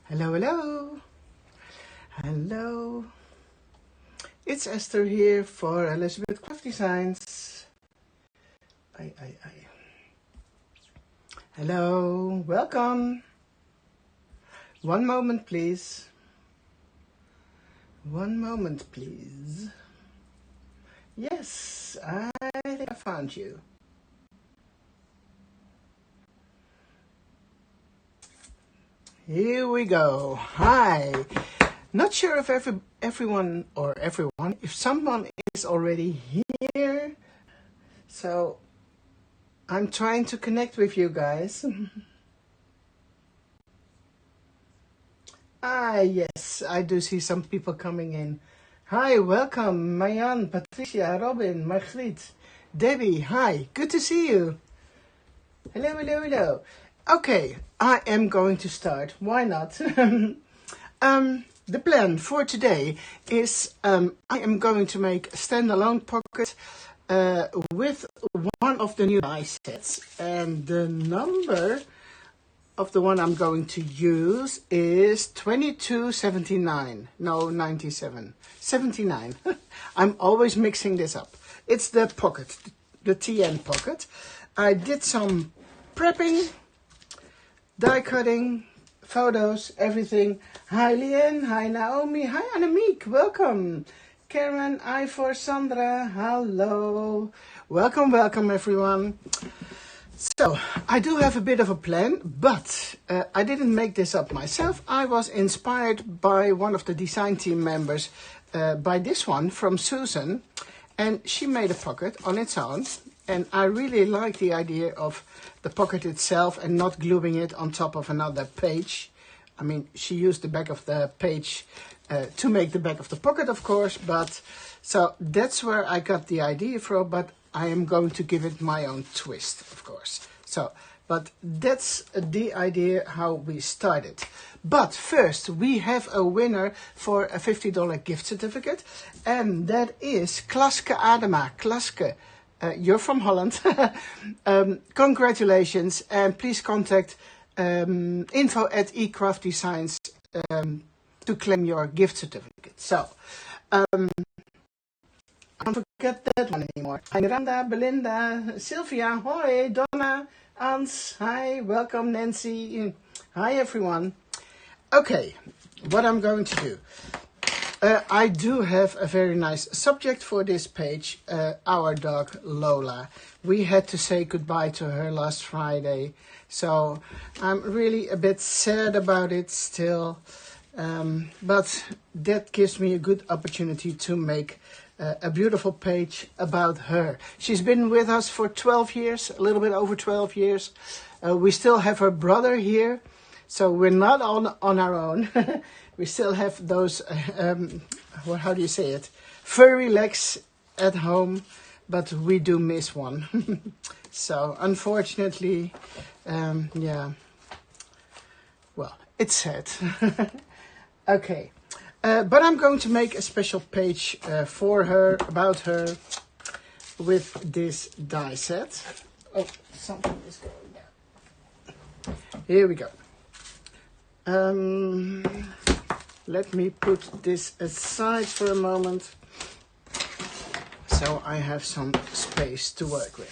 Hello, hello. Hello. It's Esther here for Elizabeth Craft Designs. Aye. Hello, welcome. One moment, please. One moment, please. Yes, I think I found you. Here we go. Hi. Not sure if everyone, if someone is already here. So I'm trying to connect with you guys. Yes, I do see some people coming in. Hi, welcome, Mayan, Patricia, Robin, Margriet, Debbie. Hi, good to see you. Hello. Okay, I am going to start. Why not? The plan for today is I am going to make a standalone pocket with one of the new die sets. And the number of the one I'm going to use is 2279. No, 97. 79. I'm always mixing this up. It's the pocket, the TN pocket. I did some prepping, die cutting, photos, everything. Hi Lien, hi Naomi, hi Annemiek, welcome. Karen, Ivor, Sandra, hello. Welcome everyone. So, I do have a bit of a plan, but I didn't make this up myself. I was inspired by one of the design team members, by this one from Susan, and she made a pocket on its own. And I really like the idea of the pocket itself and not gluing it on top of another page. I mean, she used the back of the page to make the back of the pocket, of course, but so that's where I got the idea from, but I am going to give it my own twist, of course. So, but that's the idea how we started. But first, we have a winner for a $50 gift certificate, and that is Klaske Adema. Klaske, you're from Holland. Congratulations, and please contact info@ecraftdesigns to claim your gift certificate. So, I don't forget that one anymore. Hi, Miranda, Belinda, Sylvia, hoi, Donna, Ans, hi, welcome, Nancy. Hi, everyone. Okay, what I'm going to do. I do have a very nice subject for this page, our dog Lola. We had to say goodbye to her last Friday, so I'm really a bit sad about it still. But that gives me a good opportunity to make a beautiful page about her. She's been with us for 12 years, a little bit over 12 years. We still have her brother here, so we're not on our own. We still have those, how do you say it, furry legs at home, but we do miss one. So unfortunately, yeah, well, it's sad. Okay, but I'm going to make a special page for her, about her, with this die set. Oh, something is going down. Here we go. Let me put this aside for a moment, so I have some space to work with.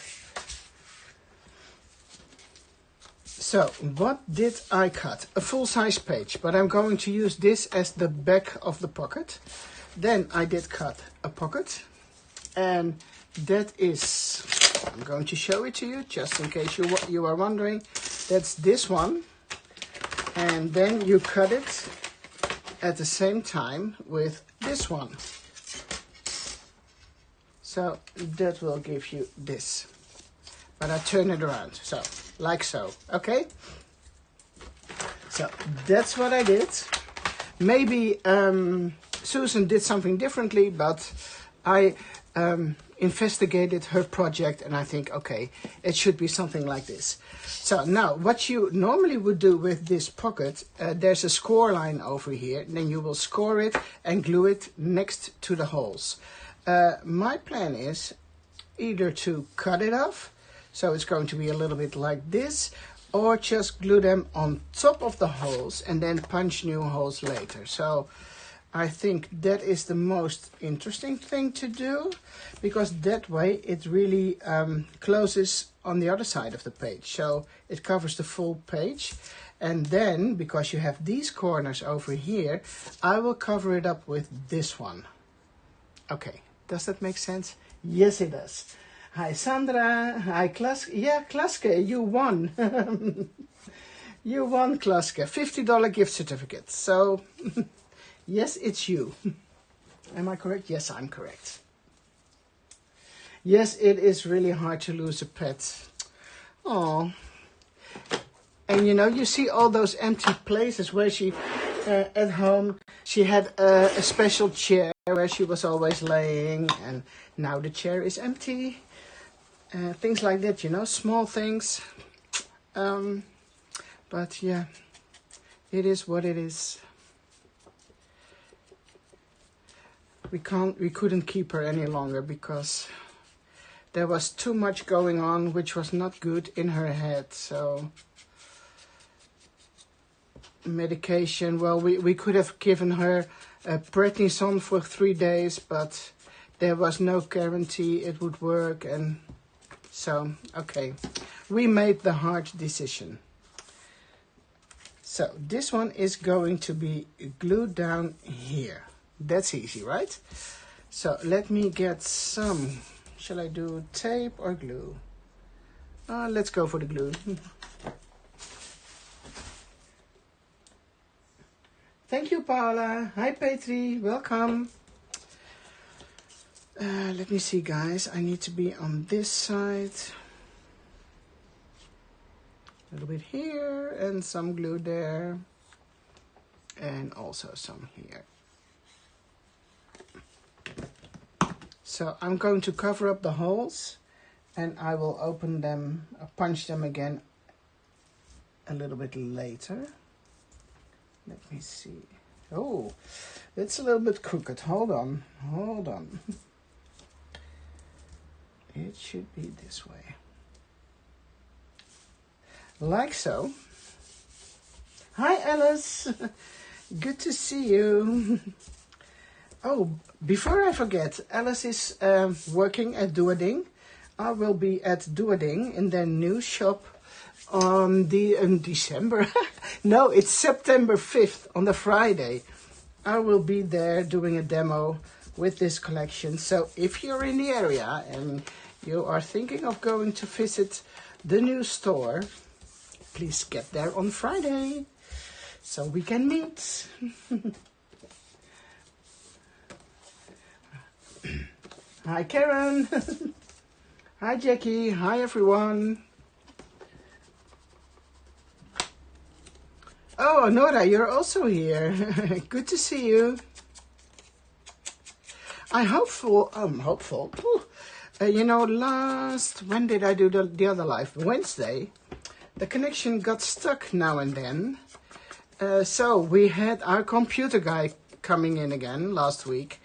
So, what did I cut? A full-size page, but I'm going to use this as the back of the pocket. Then I did cut a pocket, and that is, I'm going to show it to you, just in case you are wondering. That's this one, and then you cut it at the same time with this one. So, that will give you this. But I turn it around, so, like so, okay? So, that's what I did. Maybe Susan did something differently, but I investigated her project and I think, okay, it should be something like this. So, now, what you normally would do with this pocket, there's a score line over here, and then you will score it and glue it next to the holes. My plan is either to cut it off, so it's going to be a little bit like this, or just glue them on top of the holes and then punch new holes later. So I think that is the most interesting thing to do, because that way it really closes on the other side of the page. So it covers the full page. And then, because you have these corners over here, I will cover it up with this one. Okay, does that make sense? Yes, it does. Hi, Sandra. Hi, Klaske. Yeah, Klaske, you won. You won, Klaske. $50 gift certificate. So, yes, it's you. Am I correct? Yes, I'm correct. Yes, it is really hard to lose a pet. Oh. And you know, you see all those empty places where she, at home, she had a special chair where she was always laying, and now the chair is empty. Things like that, you know, small things. But yeah, it is what it is. We couldn't keep her any longer because there was too much going on, which was not good in her head. So medication, well, we could have given her prednisone for 3 days, but there was no guarantee it would work. And so, okay, we made the hard decision. So this one is going to be glued down here. That's easy, right? So let me get some, shall I do tape or glue? Let's go for the glue. Thank you, Paula. Hi, Petri. Welcome. Let me see, guys. I need to be on this side. A little bit here and some glue there. And also some here. So I'm going to cover up the holes and I will open them, punch them again a little bit later. Let me see. Oh, it's a little bit crooked. Hold on, hold on. It should be this way. Like so. Hi, Alice. Good to see you. Oh, before I forget, Alice is working at Doeding. I will be at Doeding in their new shop on December. No, it's September 5th on the Friday. I will be there doing a demo with this collection. So if you're in the area and you are thinking of going to visit the new store, please get there on Friday so we can meet. Hi, Karen. Hi, Jackie. Hi, everyone. Oh, Nora, you're also here. Good to see you. I'm hopeful. You know, when did I do the other live? Wednesday. The connection got stuck now and then. So we had our computer guy coming in again last week.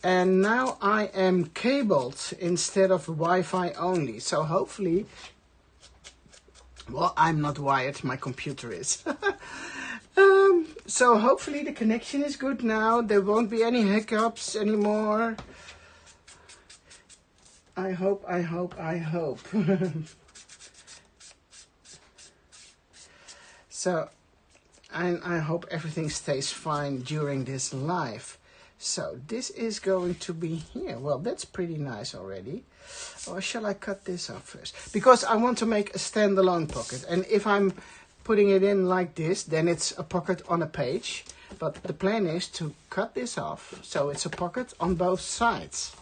And now I am cabled instead of Wi-Fi only. So hopefully, well, I'm not wired, my computer is. So hopefully the connection is good now. There won't be any hiccups anymore. I hope. So, I hope everything stays fine during this live. So this is going to be here. Well, that's pretty nice already. Or shall I cut this off first? Because I want to make a standalone pocket. And if I'm putting it in like this, then it's a pocket on a page. But the plan is to cut this off. So it's a pocket on both sides.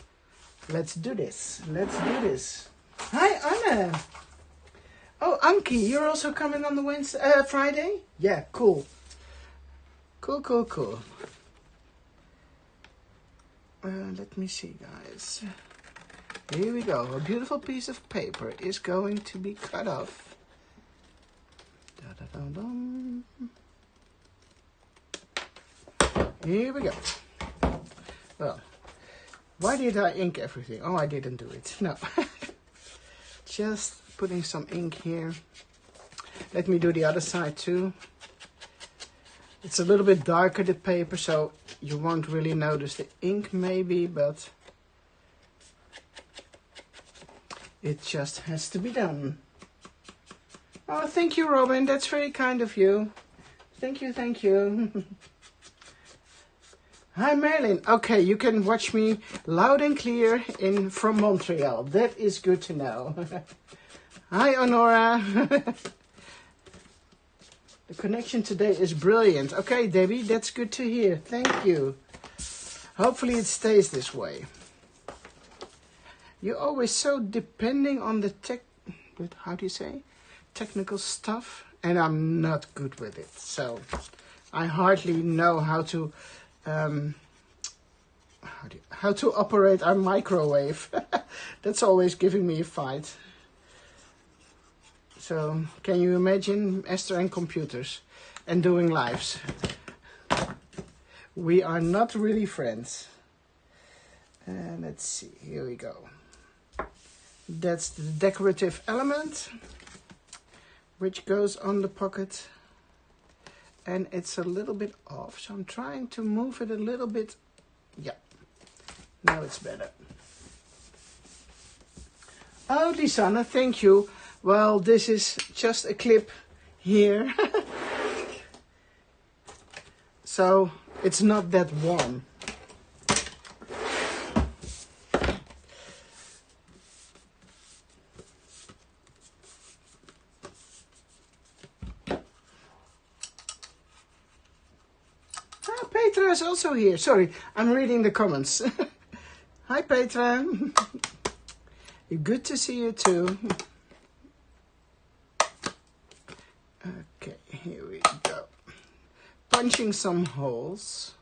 Let's do this. Let's do this. Hi, Anna. Oh, Anki, you're also coming on the Friday? Yeah, cool. Cool. Let me see, guys. Here we go. A beautiful piece of paper is going to be cut off. Da-da-dum-dum. Here we go. Well, why did I ink everything? Oh, I didn't do it. No. Just putting some ink here. Let me do the other side too. It's a little bit darker, the paper, so you won't really notice the ink maybe, but it just has to be done. Oh, thank you, Robin. That's very kind of you. Thank you, thank you. Hi, Marilyn. Okay, you can watch me loud and clear from Montreal. That is good to know. Hi, Honora. The connection today is brilliant. Okay, Debbie, that's good to hear. Thank you. Hopefully it stays this way. You're always so depending on the technical stuff, and I'm not good with it. So I hardly know how to operate our microwave. That's always giving me a fight. So, can you imagine Esther and computers and doing lives? We are not really friends. Let's see, here we go. That's the decorative element, which goes on the pocket. And it's a little bit off, so I'm trying to move it a little bit. Yeah, now it's better. Oh, Lisanna, thank you. Well, this is just a clip here. So it's not that warm. Ah, Petra is also here. Sorry, I'm reading the comments. Hi, Petra. Good to see you too. Okay, here we go. Punching some holes.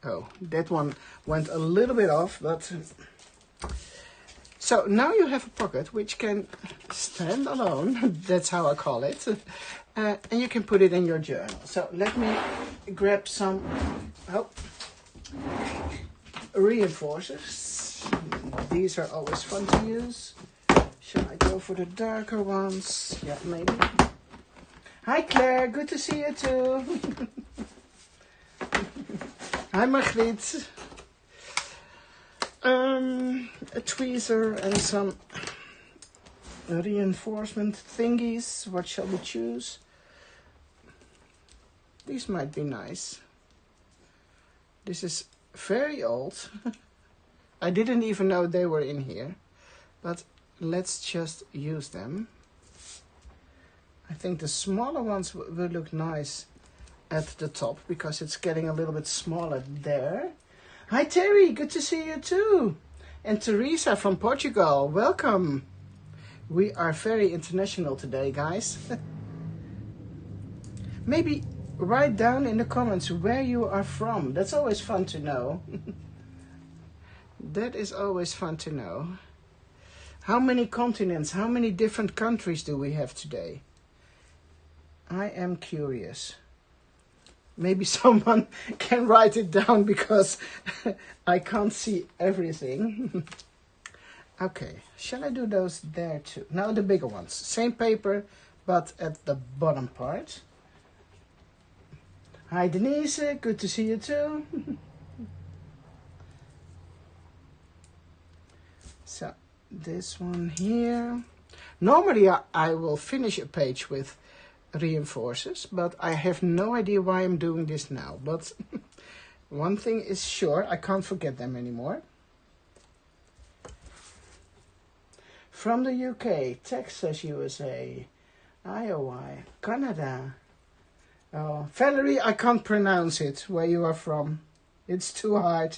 Oh, that one went a little bit off, but... So now you have a pocket which can stand alone. That's how I call it. And you can put it in your journal. So let me grab some reinforcers. These are always fun to use. Shall I go for the darker ones? Yeah, maybe. Hi, Claire. Good to see you too. Hi, Margriet. A tweezer and some reinforcement thingies. What shall we choose? These might be nice. This is very old. I didn't even know they were in here, but let's just use them. I think the smaller ones will look nice at the top because it's getting a little bit smaller there. Hi Terry, good to see you too. And Teresa from Portugal, welcome. We are very international today, guys. Maybe write down in the comments where you are from. That's always fun to know. That is always fun to know. How many continents, how many different countries do we have today? I am curious. Maybe someone can write it down because I can't see everything. Okay, shall I do those there too? Now the bigger ones. Same paper, but at the bottom part. Hi Denise, good to see you too. So this one here. Normally I will finish a page with reinforcers, but I have no idea why I'm doing this now. But one thing is sure, I can't forget them anymore. From the UK, Texas, USA, Iowa, Canada. Oh, Valerie, I can't pronounce it where you are from. It's too hard.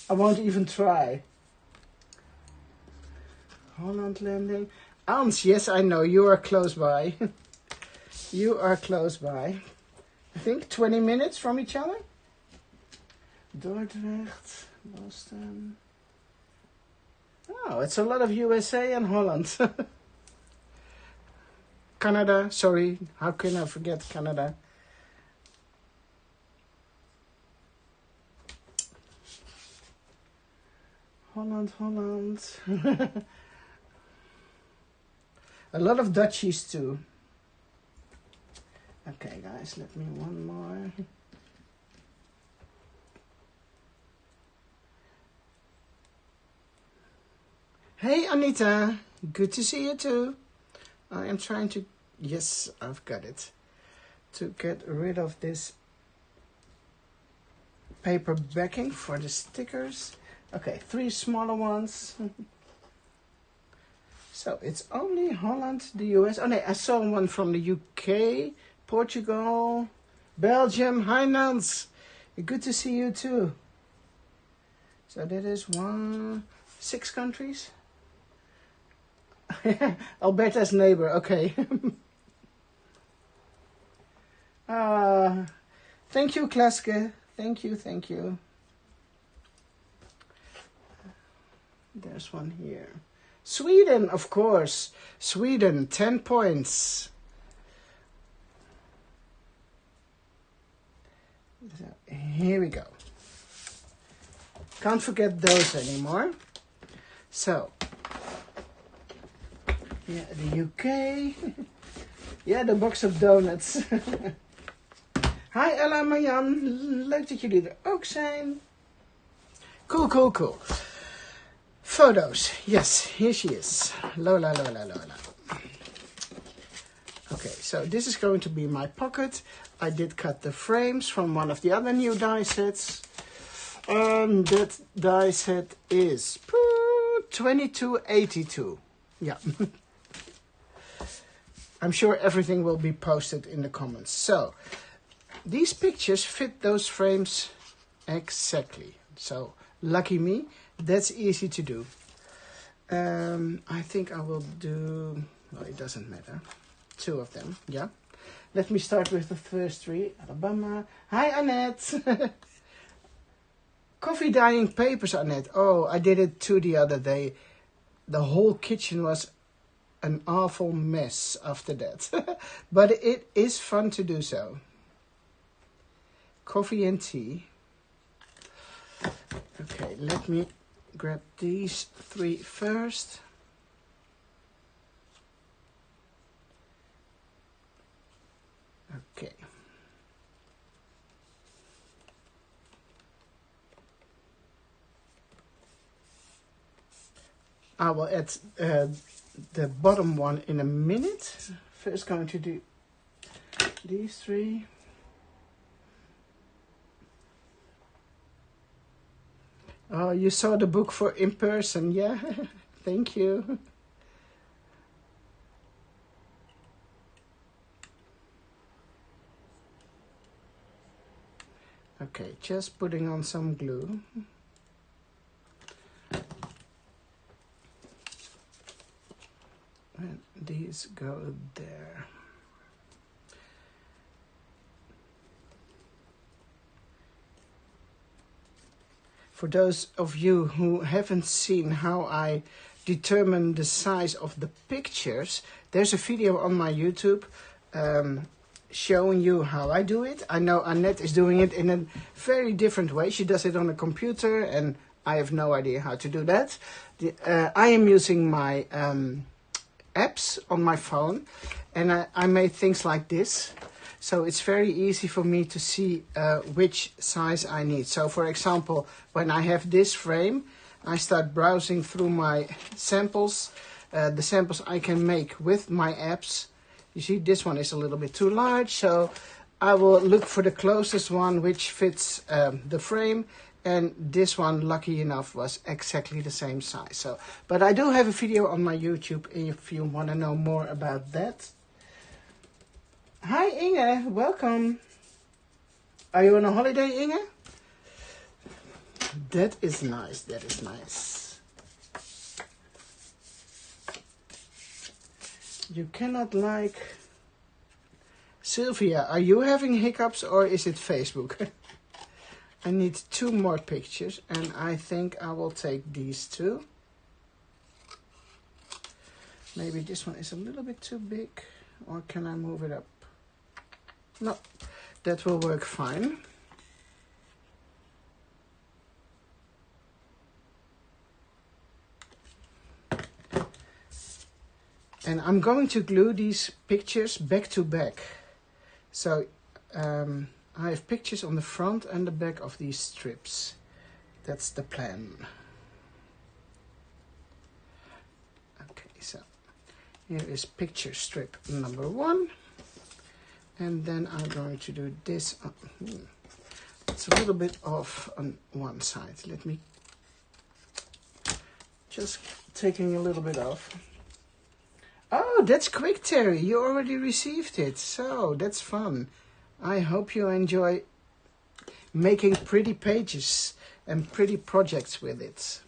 I won't even try. Holland Landing. Ans, yes, I know, you are close by. You are close by. I think 20 minutes from each other. Dordrecht, Boston. Oh, it's a lot of USA and Holland. Canada, sorry, how can I forget Canada? Holland. A lot of Dutchies too. Okay guys, let me one more. Hey Anita, good to see you too. I am trying to, yes, I've got it, to get rid of this paper backing for the stickers. Okay, 3 smaller ones. So it's only Holland, the US. Oh no, I saw one from the UK, Portugal, Belgium. Hi Nans, good to see you too. So that is 6 countries. Alberta's neighbor, okay. Thank you, Klaske. Thank you, thank you. There's one here. Sweden, of course. Sweden, 10 points. So, here we go. Can't forget those anymore. So, yeah, the UK. Ja, de box of donuts. Hi Ella, Marjan. Leuk dat jullie er ook zijn. Cool, cool, cool. Photos. Yes, here she is. Lola, Lola, Lola. Okay, so this is going to be my pocket. I did cut the frames from one of the other new die sets. And that die set is 2282. Yeah. I'm sure everything will be posted in the comments. So, these pictures fit those frames exactly. So, lucky me, that's easy to do. I think I will do, well, it doesn't matter. 2 of them, yeah. Let me start with the first 3. Alabama. Hi, Annette. Coffee dyeing papers, Annette. Oh, I did it too the other day. The whole kitchen was an awful mess after that. But it is fun to do so. Coffee and tea. Okay, let me grab these 3 first. Okay. I will add the bottom one in a minute. First going to do these 3. Oh, you saw the book for in person, yeah? Thank you. Okay, just putting on some glue. And these go there. For those of you who haven't seen how I determine the size of the pictures, there's a video on my YouTube showing you how I do it. I know Annette is doing it in a very different way. She does it on a computer and I have no idea how to do that. I am using my apps on my phone and I made things like this. So it's very easy for me to see which size I need. So for example, when I have this frame, I start browsing through my samples, the samples I can make with my apps. You see, this one is a little bit too large, so I will look for the closest one which fits the frame. And this one, lucky enough, was exactly the same size. So, but I do have a video on my YouTube if you want to know more about that. Hi Inge, welcome. Are you on a holiday, Inge? That is nice, that is nice. You cannot like... Sylvia, are you having hiccups or is it Facebook? I need 2 more pictures and I think I will take these 2. Maybe this one is a little bit too big, or can I move it up? No, that will work fine. And I'm going to glue these pictures back to back. So I have pictures on the front and the back of these strips. That's the plan. Okay, so here is picture strip number 1. And then I'm going to do this. It's a little bit off on one side. Let me just taking a little bit off. Oh, that's quick, Terry. You already received it. So that's fun. I hope you enjoy making pretty pages and pretty projects with it.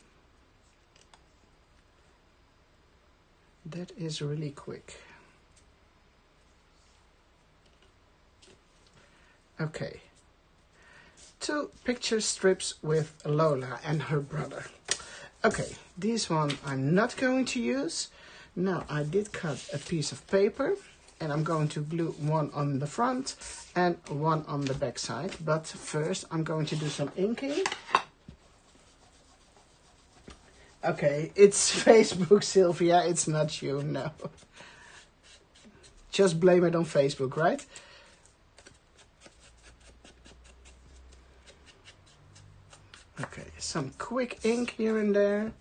That is really quick. Okay. 2 picture strips with Lola and her brother. Okay, this one I'm not going to use. Now I did cut a piece of paper and I'm going to glue one on the front and one on the back side. But first I'm going to do some inking. Okay, it's Facebook, Sylvia. It's not you, no. Just blame it on Facebook, right? Okay, some quick ink here and there.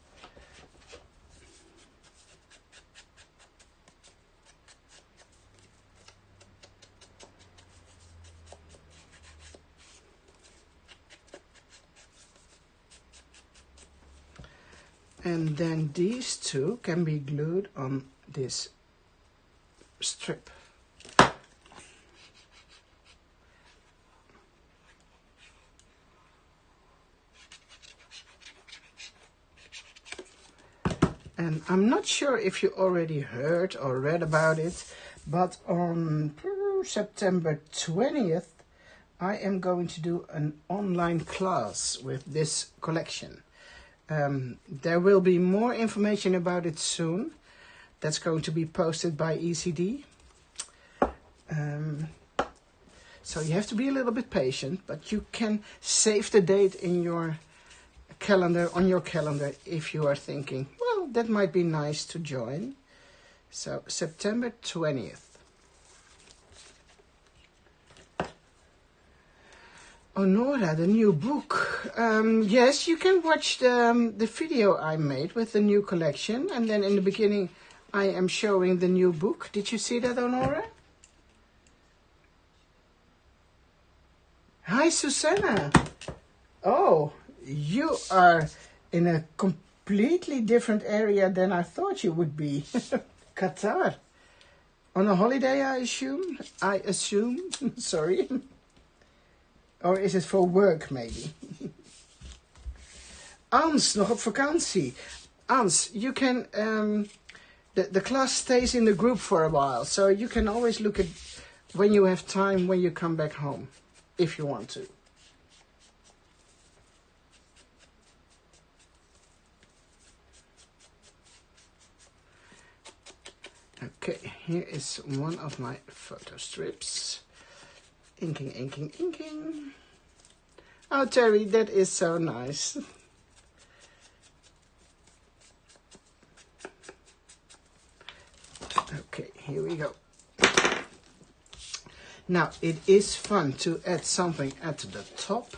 And then these 2 can be glued on this strip. And I'm not sure if you already heard or read about it, but on September 20th, I am going to do an online class with this collection. There will be more information about it soon. That's going to be posted by ECD. So you have to be a little bit patient, but you can save the date in your calendar, on your calendar, if you are thinking, well, that might be nice to join. So September 20th. Oh, Nora, the new book. Yes, you can watch the video I made with the new collection. And then in the beginning, I am showing the new book. Did you see that, Nora? Hi, Susanna. Oh, you are in a completely different area than I thought you would be. Qatar. On a holiday, I assume? Sorry. Or is it for work, maybe? Ans, nog op vakantie. Ans, you can... the class stays in the group for a while, so you can always look at when you have time, when you come back home, if you want to. Okay, here is one of my photo strips. Inking, inking, inking. Oh, Terry, that is so nice. Okay, here we go. Now, it is fun to add something at the top.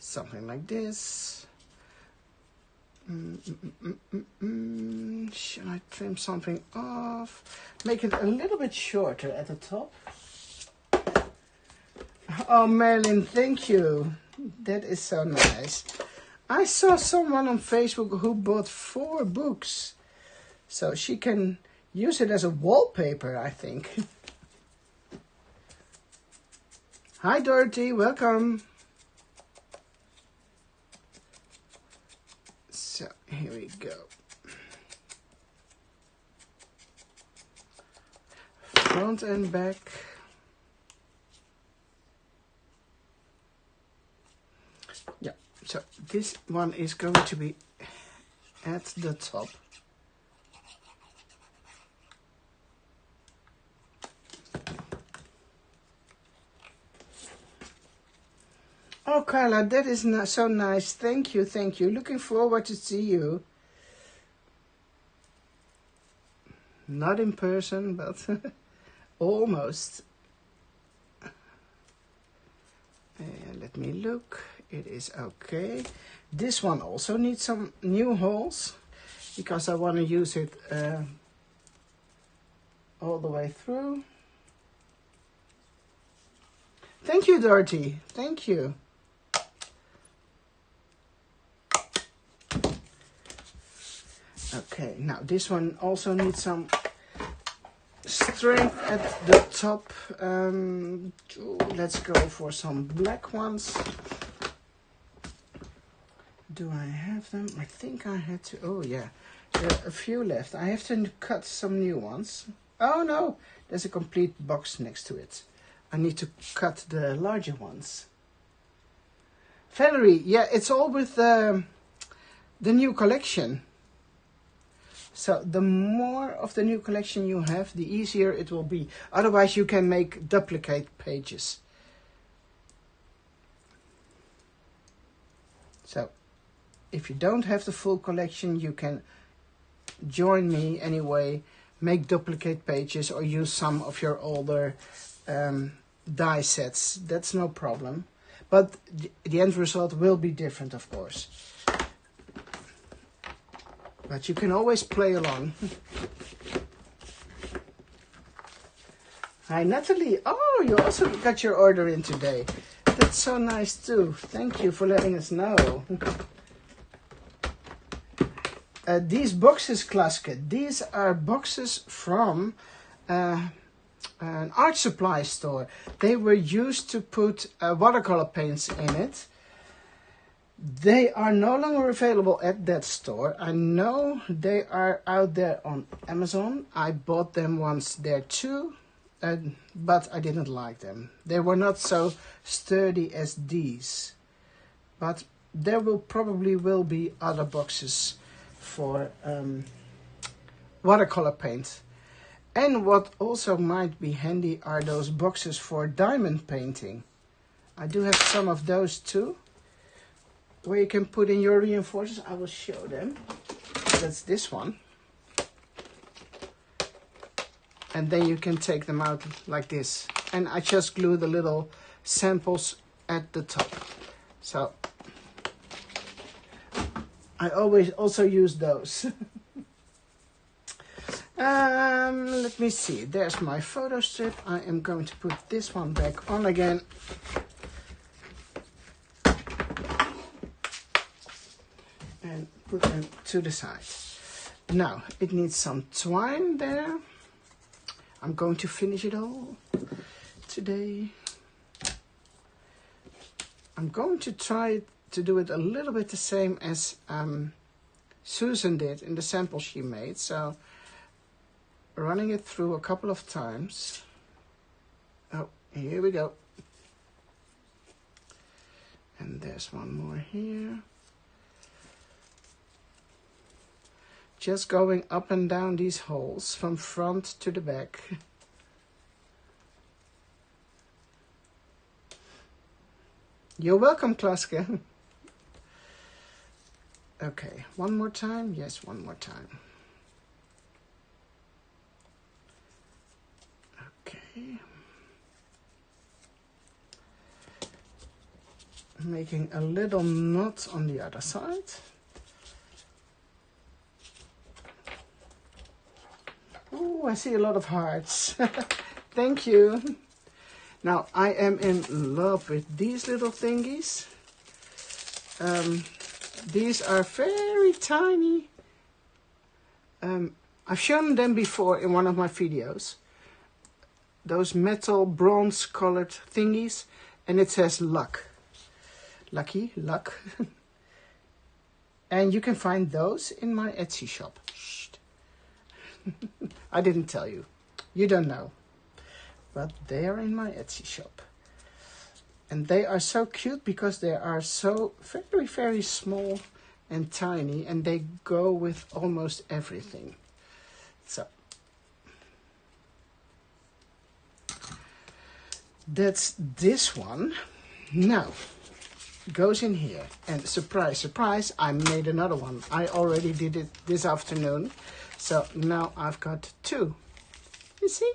Something like this. Should I trim something off? Make it a little bit shorter at the top. Oh, Marilyn, thank you. That is so nice. I saw someone on Facebook who bought 4 books. So she can use it as a wallpaper, I think. Hi, Dorothy. Welcome. So, here we go. Front and back. Yeah, so this one is going to be at the top. Oh, Carla, that is so nice. Thank you, thank you. Looking forward to see you. Not in person, but almost. Let me look. It is okay. This one also needs some new holes because I want to use it all the way through. Thank you, Dorothy. Thank you. Okay, now this one also needs some strength at the top. Let's go for some black ones. Do I have them? I think I had to. Oh yeah, there are a few left. I have to cut some new ones. Oh no, there's a complete box next to it. I need to cut the larger ones. Valerie, yeah, it's all with the new collection. So the more of the new collection you have, the easier it will be. Otherwise you can make duplicate pages. So if you don't have the full collection, you can join me anyway, make duplicate pages or use some of your older die sets. That's no problem. But the end result will be different, of course. But you can always play along. Hi, Natalie. Oh, you also got your order in today. That's so nice too. Thank you for letting us know. These boxes, Klaske, these are boxes from an art supply store. They were used to put watercolor paints in it. They are no longer available at that store. I know they are out there on Amazon. I bought them once there too, but I didn't like them. They were not so sturdy as these. But there probably will be other boxes for watercolor paint. And what also might be handy are those boxes for diamond painting. I do have some of those too, where you can put in your reinforcers. I will show them. That's this one. And then you can take them out like this. And I just glue the little samples at the top. So I always also use those. Let me see. There's my photo strip. I am going to put this one back on again. And put them to the side. Now, it needs some twine there. I'm going to finish it all today. I'm going to try to do it a little bit the same as Susan did in the sample she made. So, running it through a couple of times. Oh, here we go. And there's one more here. Just going up and down these holes from front to the back. You're welcome, Klaske. Okay, one more time. Yes, one more time. Okay. Making a little knot on the other side. Oh, I see a lot of hearts. Thank you. Now, I am in love with these little thingies. These are very tiny. I've shown them before in one of my videos. Those metal bronze colored thingies. And it says luck. Lucky, luck. And you can find those in my Etsy shop. Shh. I didn't tell you. You don't know. But they are in my Etsy shop. And they are so cute because they are so very, very small and tiny. And they go with almost everything. So. That's this one. Now, goes in here. And surprise, surprise, I made another one. I already did it this afternoon. So now I've got 2. You see?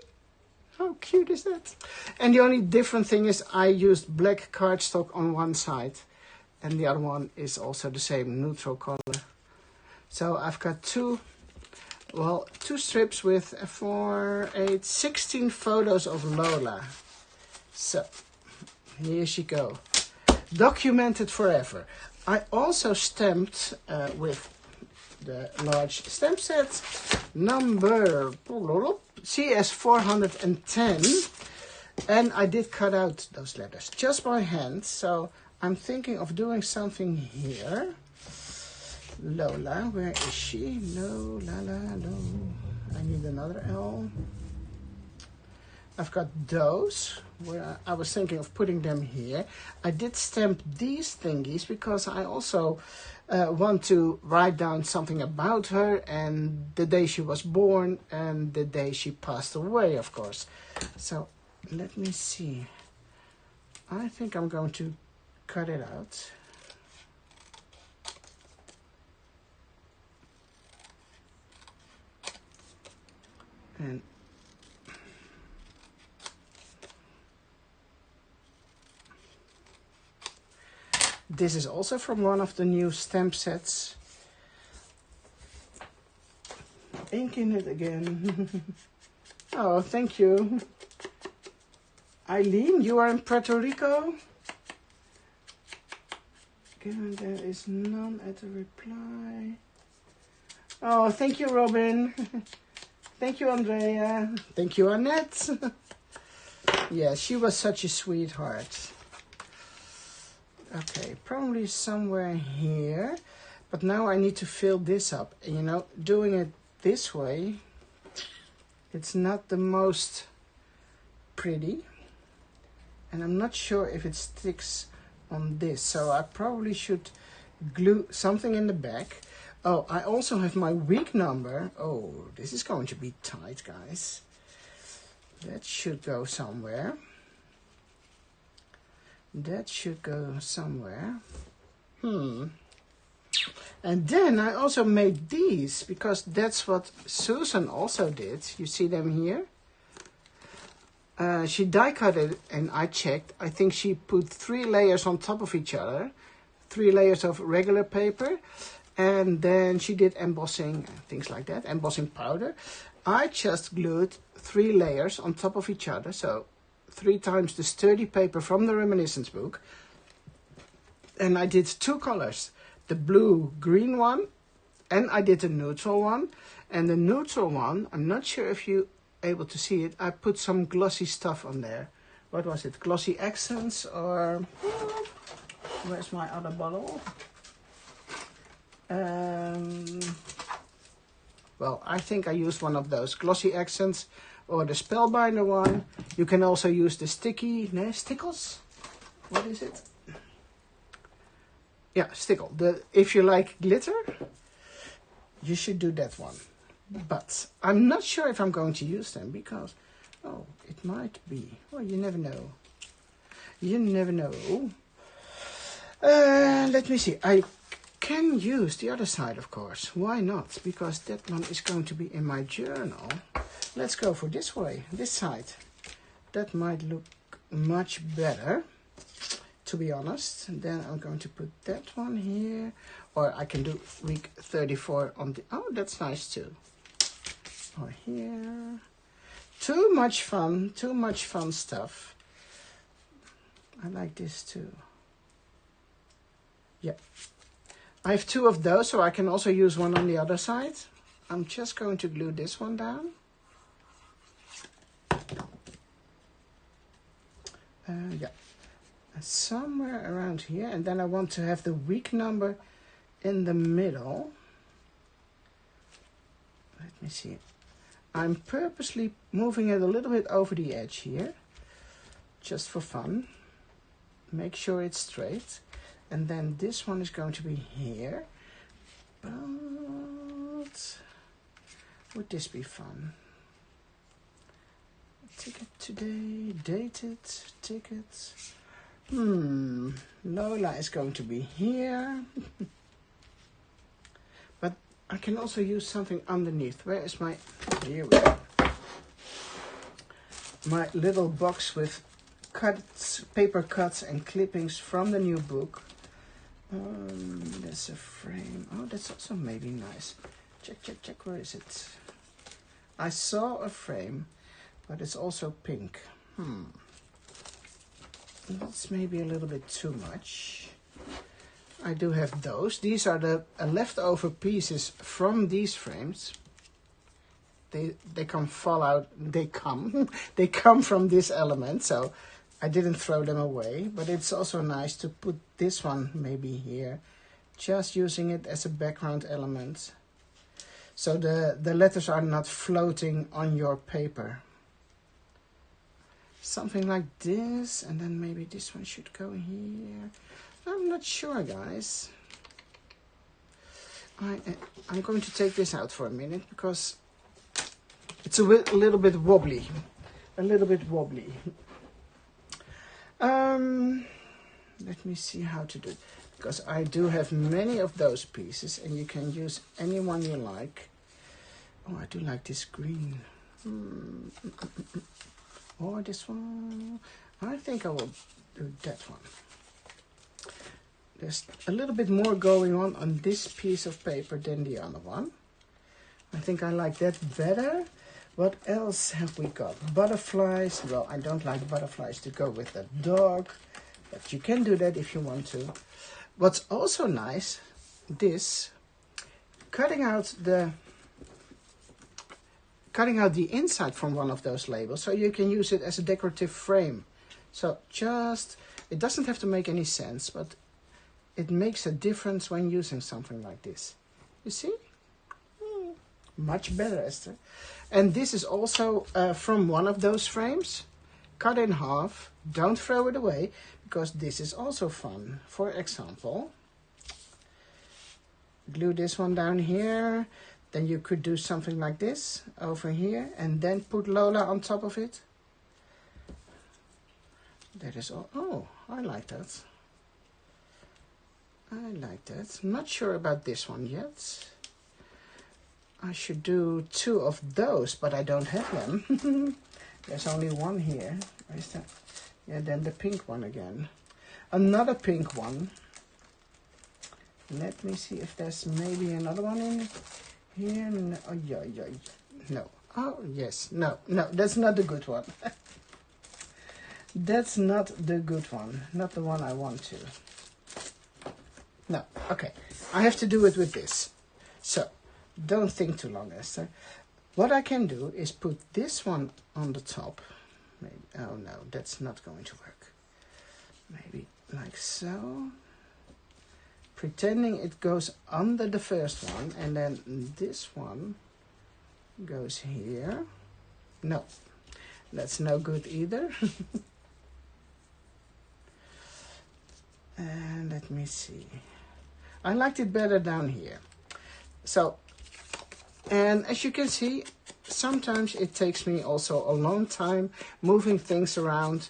How cute is that? And the only different thing is I used black cardstock on one side. And the other one is also the same neutral color. So I've got 2 strips with 4, 8, 16 photos of Lola. So, here she go. Documented forever. I also stamped with the large stamp set number CS 410. And I did cut out those letters just by hand. So I'm thinking of doing something here. Lola, where is she? Lola, Lo. I need another L. I've got those, where I was thinking of putting them here. I did stamp these thingies because I also want to write down something about her and the day she was born and the day she passed away, of course. So let me see. I think I'm going to cut it out. And this is also from one of the new stamp sets. Ink in it again. Oh, thank you. Eileen, you are in Puerto Rico? Given there is none at the reply. Oh, thank you, Robin. Thank you, Andrea. Thank you, Annette. Yeah, she was such a sweetheart. Okay, probably somewhere here. But now I need to fill this up. You know, doing it this way, it's not the most pretty. And I'm not sure if it sticks on this. So I probably should glue something in the back. Oh, I also have my week number. Oh, this is going to be tight, guys. That should go somewhere. That should go somewhere. And then I also made these because that's what Susan also did. You see them here? She die cut it and I checked. I think she put 3 layers on top of each other. 3 layers of regular paper. And then she did embossing, things like that, embossing powder. I just glued 3 layers on top of each other. So 3 times the sturdy paper from the reminiscence book. And I did 2 colors. The blue-green one. And I did a neutral one. And the neutral one, I'm not sure if you're able to see it. I put some glossy stuff on there. What was it? Glossy accents or... Where's my other bottle? Well, I think I used one of those glossy accents or the spellbinder one. You can also use the stickles. What is it? Yeah, stickle. If you like glitter, you should do that one. But I'm not sure if I'm going to use them because, oh, it might be. Well, you never know. You never know. Let me see. I can use the other side, of course. Why not? Because that one is going to be in my journal. Let's go for this way, this side. That might look much better, to be honest. And then I'm going to put that one here. Or I can do week 34 on the... Oh, that's nice too. Or here. Too much fun stuff. I like this too. Yeah. I have 2 of those, so I can also use one on the other side. I'm just going to glue this one down. Yeah. Somewhere around here. And then I want to have the week number in the middle. Let me see. I'm purposely moving it a little bit over the edge here. Just for fun. Make sure it's straight. And then this one is going to be here. But would this be fun? Ticket today, dated, tickets. Lola is going to be here. But I can also use something underneath. Where is my, here we go. My little box with cuts, paper cuts and clippings from the new book. There's a frame. Oh, that's also maybe nice. Check, where is it? I saw a frame, but it's also pink. That's maybe a little bit too much. I do have those. These are the leftover pieces from these frames. They come they come from this element, so I didn't throw them away. But it's also nice to put this one maybe here, just using it as a background element, so the letters are not floating on your paper. Something like this, and then maybe this one should go here. I'm not sure, guys. I'm going to take this out for a minute because it's a little bit wobbly. Let me see how to do it, because I do have many of those pieces, and you can use any one you like. Oh, I do like this green. Or this one. I think I will do that one. There's a little bit more going on this piece of paper than the other one. I think I like that better. What else have we got? Butterflies. Well, I don't like butterflies to go with the dog, but you can do that if you want to. What's also nice, this, cutting out the inside from one of those labels, so you can use it as a decorative frame. So it doesn't have to make any sense, but it makes a difference when using something like this. You see? Much better, Esther. And this is also from one of those frames. Cut in half. Don't throw it away, because this is also fun. For example, glue this one down here. Then you could do something like this over here, and then put Lola on top of it. That is all. Oh, I like that. Not sure about this one yet. I should do 2 of those, but I don't have them. There's only one here. Where's that? Yeah, then the pink one again. Another pink one. Let me see if there's maybe another one in here. No. Oh, yeah. No. Oh, yes. No, that's not the good one. That's not the good one. Not the one I want to. No. Okay. I have to do it with this. So, don't think too long, Esther. What I can do is put this one on the top. Maybe, oh no, that's not going to work. Maybe like so. Pretending it goes under the first one, and then this one goes here. No, that's no good either. And let me see. I liked it better down here. So, and as you can see, sometimes it takes me also a long time moving things around.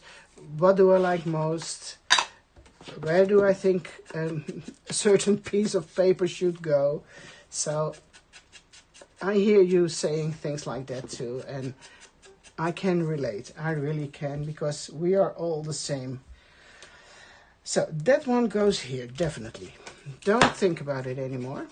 What do I like most? Where do I think a certain piece of paper should go? So I hear you saying things like that too, and I can relate. I really can, because we are all the same. So that one goes here, definitely. Don't think about it anymore.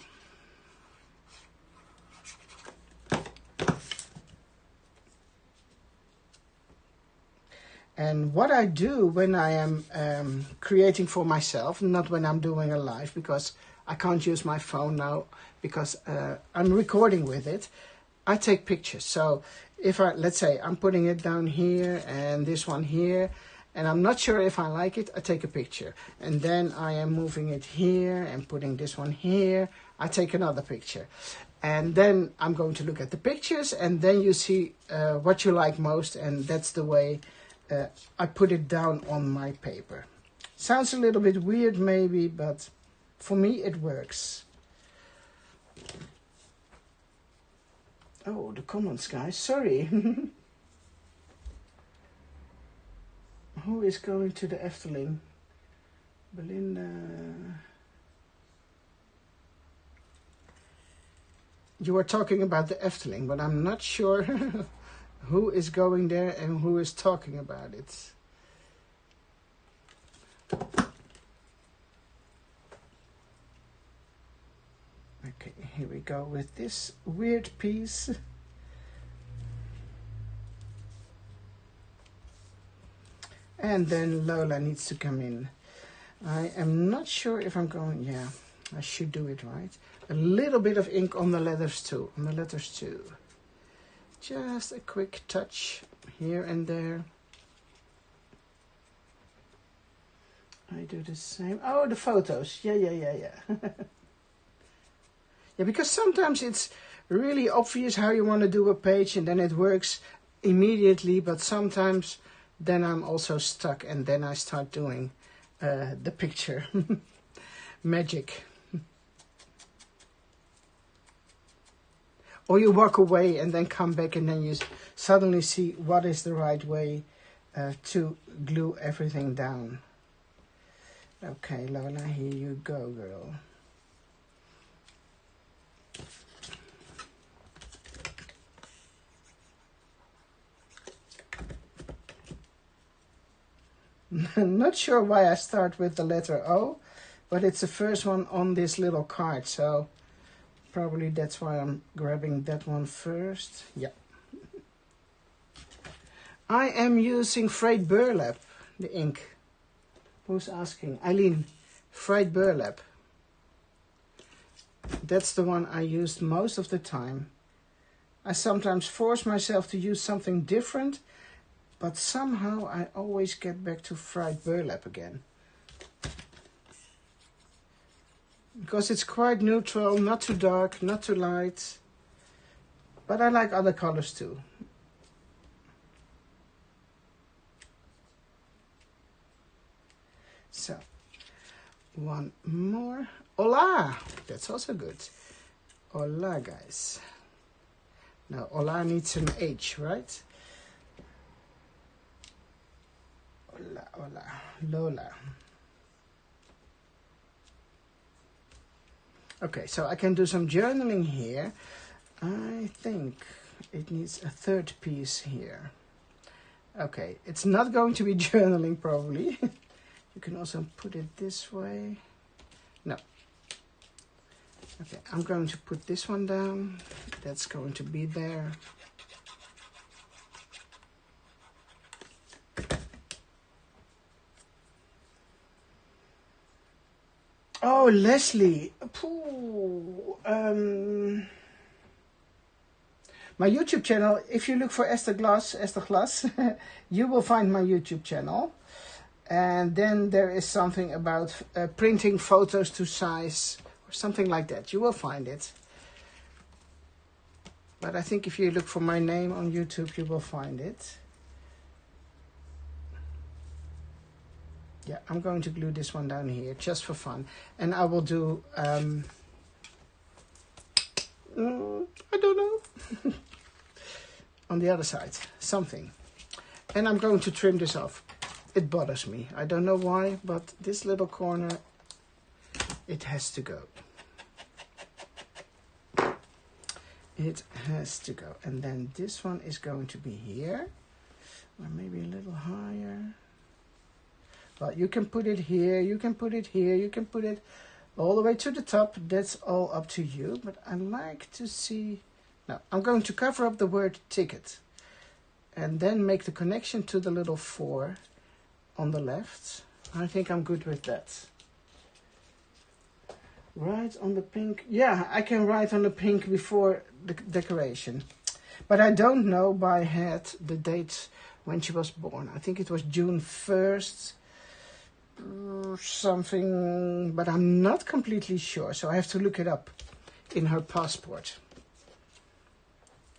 And what I do when I am creating for myself, not when I'm doing a live, because I can't use my phone now, because I'm recording with it, I take pictures. So if let's say I'm putting it down here and this one here, and I'm not sure if I like it, I take a picture. And then I am moving it here and putting this one here, I take another picture. And then I'm going to look at the pictures, and then you see what you like most, and that's the way I put it down on my paper. Sounds a little bit weird maybe, but for me it works. Oh, the comments, guys, sorry. Who is going to the Efteling? Belinda. you are talking about the Efteling, but I'm not sure who is going there and who is talking about it. Okay, here we go with this weird piece. And then Lola needs to come in. I am not sure if I'm going, yeah, I should do it right. A little bit of ink on the letters too, Just a quick touch here and there. I do the same. Oh, the photos. Yeah. Yeah, because sometimes it's really obvious how you want to do a page and then it works immediately, but sometimes then I'm also stuck and then I start doing the picture. Magic. Or you walk away and then come back and then you suddenly see what is the right way to glue everything down. Okay, Lola, here you go, girl. Not sure why I start with the letter O, but it's the first one on this little card, so probably that's why I'm grabbing that one first. Yeah. I am using frayed burlap, the ink. Who's asking? Eileen, frayed burlap. That's the one I used most of the time. I sometimes force myself to use something different, but somehow I always get back to frayed burlap again. Because it's quite neutral, not too dark, not too light. But I like other colors too. So, one more. Hola! That's also good. Hola, guys. Now, hola needs an H, right? Hola. Lola. Okay, so I can do some journaling here. I think it needs a third piece here. Okay, it's not going to be journaling probably. You can also put it this way. No. Okay, I'm going to put this one down. That's going to be there. Oh, Leslie. My YouTube channel, if you look for Esther Glass, you will find my YouTube channel. And then there is something about printing photos to size or something like that. You will find it. But I think if you look for my name on YouTube, you will find it. Yeah, I'm going to glue this one down here just for fun. And I will do, I don't know, on the other side, something. And I'm going to trim this off. It bothers me. I don't know why, but this little corner, it has to go. It has to go. And then this one is going to be here, or maybe a little higher. Well, you can put it here, you can put it here, you can put it all the way to the top. That's all up to you. But I like to see... Now, I'm going to cover up the word ticket. And then make the connection to the little 4 on the left. I think I'm good with that. Write on the pink. Yeah, I can write on the pink before the decoration. But I don't know by head the date when she was born. I think it was June 1st. Something, but I'm not completely sure, so I have to look it up in her passport.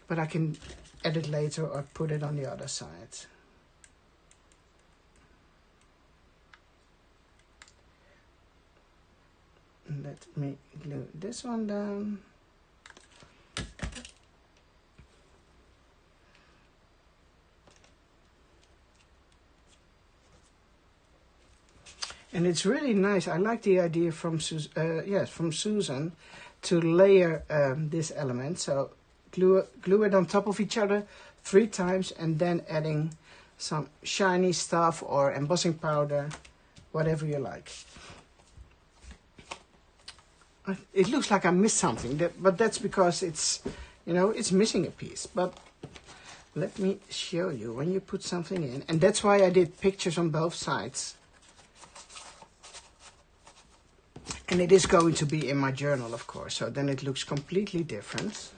But I can edit later or put it on the other side. Let me glue this one down. And it's really nice. I like the idea from Susan to layer this element. So glue it on top of each other 3 times and then adding some shiny stuff or embossing powder, whatever you like. It looks like I missed something, but that's because it's, you know, it's missing a piece. But let me show you when you put something in. And that's why I did pictures on both sides. And it is going to be in my journal, of course, so then it looks completely different.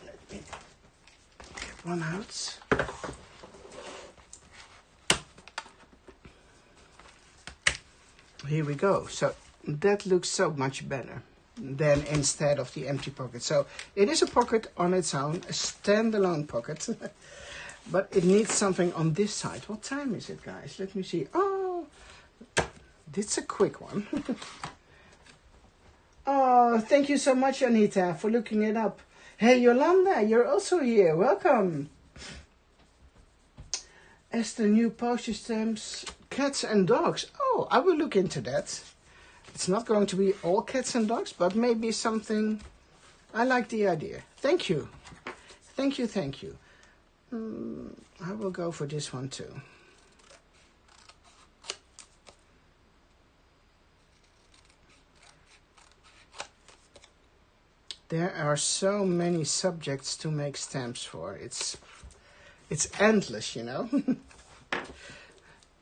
Let me get one out. Here we go. So that looks so much better than instead of the empty pocket. So it is a pocket on its own, a standalone pocket. But it needs something on this side. What time is it, guys? Let me see. Oh, it's a quick one. Oh, thank you so much, Anita, for looking it up. Hey, Yolanda, you're also here. Welcome. Esther, new postage stamps, cats and dogs. Oh, I will look into that. It's not going to be all cats and dogs, but maybe something. I like the idea. Thank you. Thank you, thank you. I will go for this one too. There are so many subjects to make stamps for. It's endless, you know.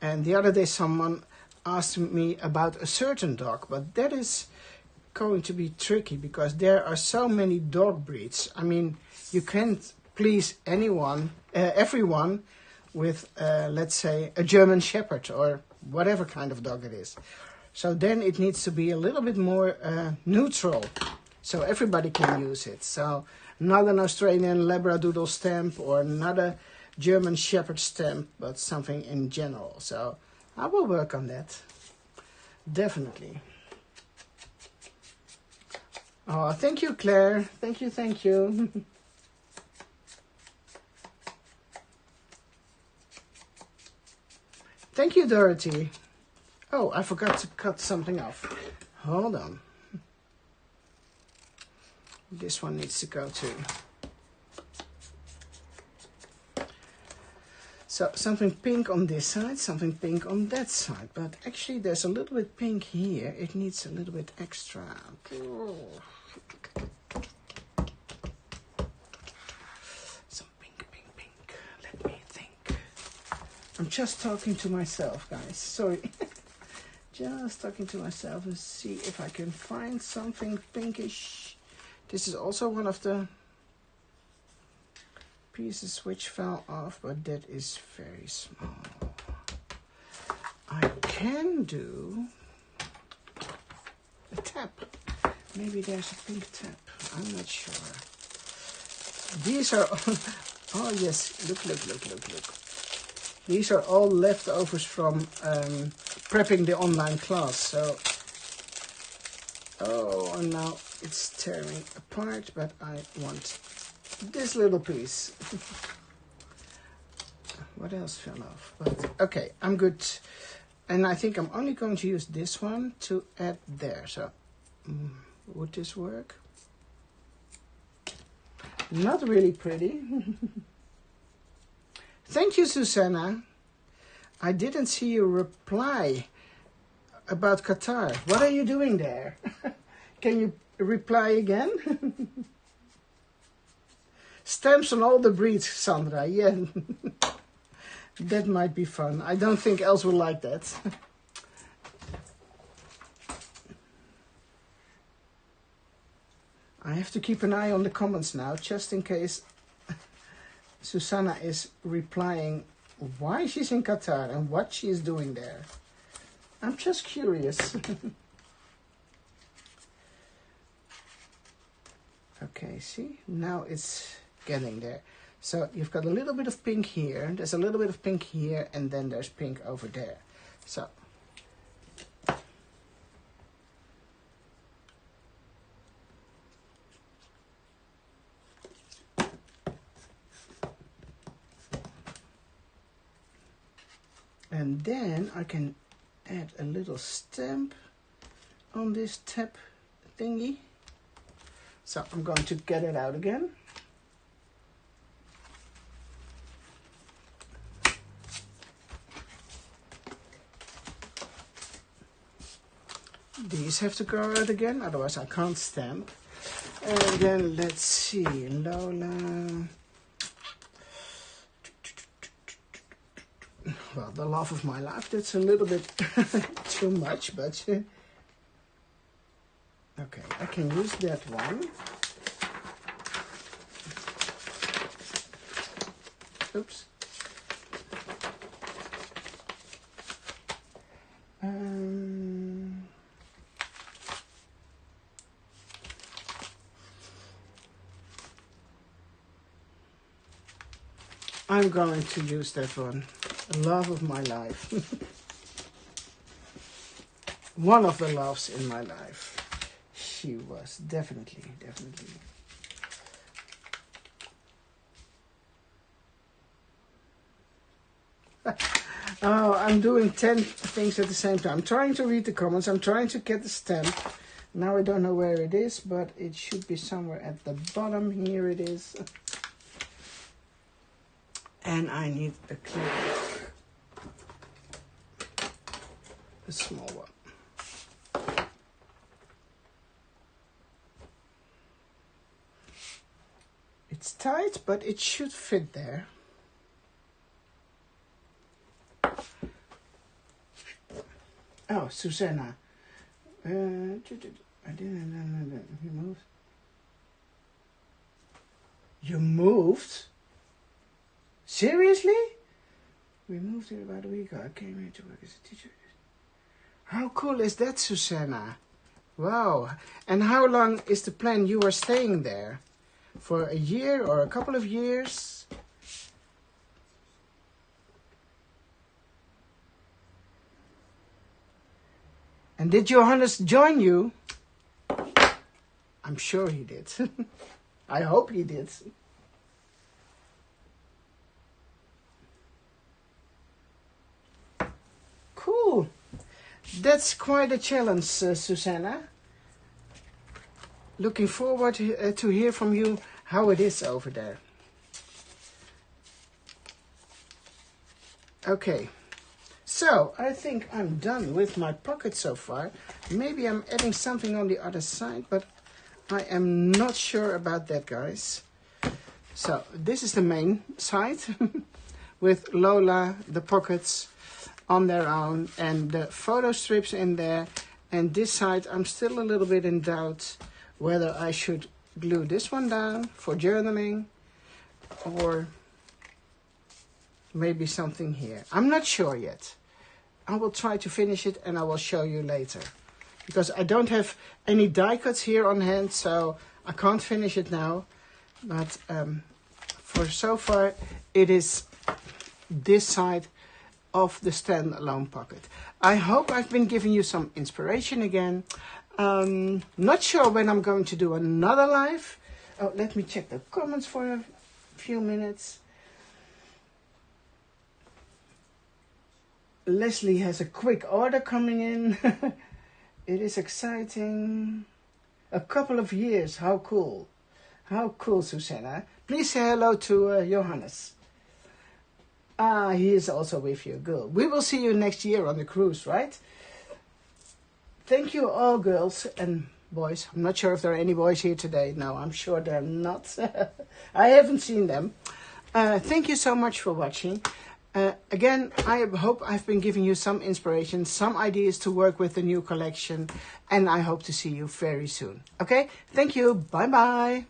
And the other day someone asked me about a certain dog, but that is going to be tricky because there are so many dog breeds. I mean, you can't please anyone, everyone with, let's say, a German Shepherd or whatever kind of dog it is. So then it needs to be a little bit more neutral, so everybody can use it. So not an Australian Labradoodle stamp or not a German Shepherd stamp, but something in general. So I will work on that. Definitely. Oh, thank you, Claire. Thank you, thank you. Thank you, Dorothy. Oh, I forgot to cut something off. Hold on. This one needs to go too. So something pink on this side, something pink on that side. But actually there's a little bit pink here. It needs a little bit extra. Some pink, pink, pink. Let me think. I'm just talking to myself, guys. Sorry. Just talking to myself and see if I can find something pinkish. This is also one of the pieces which fell off, but that is very small. I can do a tap. Maybe there's a pink tap. I'm not sure. These are, oh yes, look. These are all leftovers from prepping the online class. So, oh, and now it's tearing apart, but I want this little piece. What else fell off? But okay, I'm good. And I think I'm only going to use this one to add there. So, would this work? Not really pretty. Thank you, Susanna. I didn't see you reply about Qatar. What are you doing there? Can you reply again? Stamps on all the breeds, Sandra. Yeah, that might be fun. I don't think Els will like that. I have to keep an eye on the comments now, just in case Susanna is replying why she's in Qatar and what she is doing there. I'm just curious. Okay, see? Now it's getting there. So you've got a little bit of pink here, there's a little bit of pink here, and then there's pink over there. So and then I can add a little stamp on this tab thingy. So I'm going to get it out again. These have to go out again, otherwise I can't stamp. And then let's see, Lola. Well, the love of my life, that's a little bit too much, but okay, I can use that one. Oops. I'm going to use that one. Love of my life. One of the loves in my life. She was definitely. Oh, I'm doing 10 things at the same time. I'm trying to read the comments. I'm trying to get the stamp. Now I don't know where it is, but it should be somewhere at the bottom. Here it is. And I need a clear, a small one. It's tight, but it should fit there. Oh, Susanna. I didn't. You moved. You moved? Seriously? We moved here about a week ago. I came here to work as a teacher. How cool is that, Susanna? Wow. And how long is the plan you are staying there? For a year or a couple of years? And did Johannes join you? I'm sure he did. I hope he did. Cool. That's quite a challenge, Susanna. Looking forward to hear from you how it is over there. Okay. So, I think I'm done with my pocket so far. Maybe I'm adding something on the other side, but I am not sure about that, guys. So, this is the main side with Lola, the pockets on their own, and the photo strips in there. And this side, I'm still a little bit in doubt whether I should glue this one down for journaling or maybe something here. I'm not sure yet. I will try to finish it and I will show you later. Because I don't have any die cuts here on hand, so I can't finish it now. But for so far, it is this side of the standalone pocket. I hope I've been giving you some inspiration again. Not sure when I'm going to do another live. Oh, let me check the comments for a few minutes. Leslie has a quick order coming in. It is exciting. A couple of years. How cool. How cool, Susanna. Please say hello to Johannes. Ah, he is also with you. Good. We will see you next year on the cruise, right? Thank you all, girls and boys. I'm not sure if there are any boys here today. No, I'm sure they're not. I haven't seen them. Thank you so much for watching. Again, I hope I've been giving you some inspiration, some ideas to work with the new collection, and I hope to see you very soon. Okay? Thank you. Bye-bye.